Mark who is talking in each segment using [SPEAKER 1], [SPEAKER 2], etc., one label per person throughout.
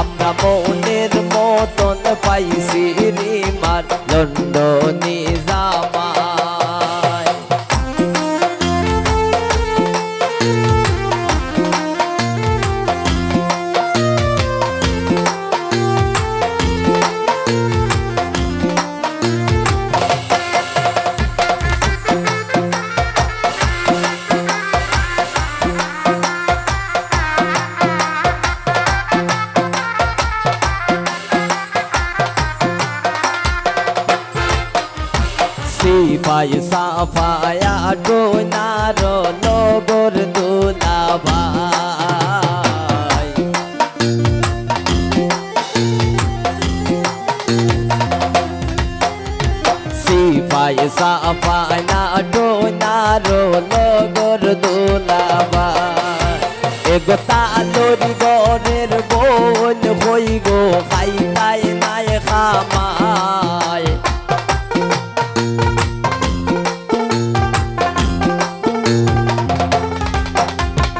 [SPEAKER 1] আমরা মনের মতন পাইছি রিমার লন্ডনী জামাই। সিপাই সাফায়া ডোনার লগর দুলাভাই। সিপাই সাফায়া ডোনার লগর দুলাভাই। এগো তালরি গরের বোন হই গো খাইতাই নাই খামায়।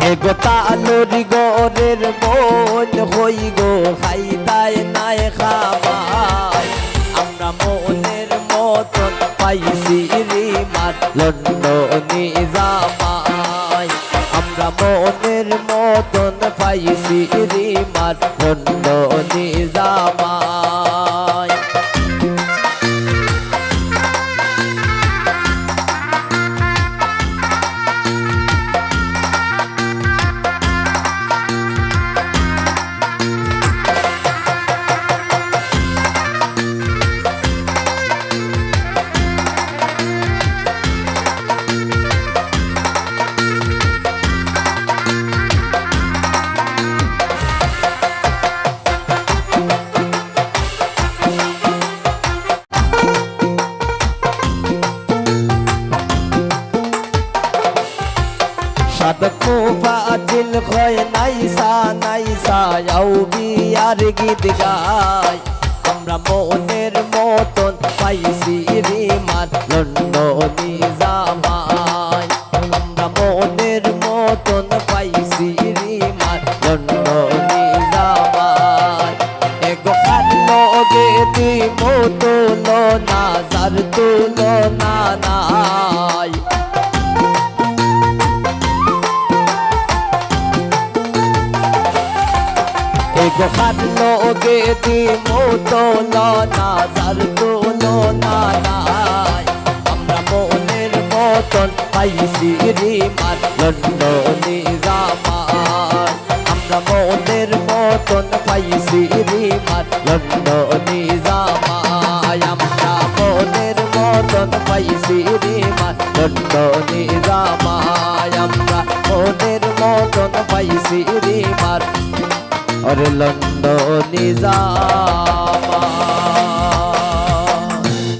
[SPEAKER 1] এগো তালরি গরের বোন হই গো খাইতাই নাই খামায়। আমরা মনের মতন পাইছি রিমার লন্ডনী জামাই। আমরা মনের মতন পাইছি রিমার লন্ডনী জামাই। সাদকো ফাজিল খয় নাইসা নাইসা আও বিয়ার গীত গায়। আমরা মনের মতন পাইছি রিমার লন্ডনী জামাই। আমরা মনের মতন পাইছি রিমার লন্ডনী জামাই। এগো খালো গে দি মতলো না যার তুলো না নাই। এগো খালো গে দি মতলো না যার তুলো না নাই। আমরা মনের মতন পাইছি রিমার লন্ডনী জামাই। আমরা মনের মতন পাইছি রিমার লন্ডনী জামাই। আমরা মনের মতন পাইছি রিমার লন্ডনী জামাই। আমরা মনের মতন পাইছি রিমার ওরে লন্ডনী জামাই।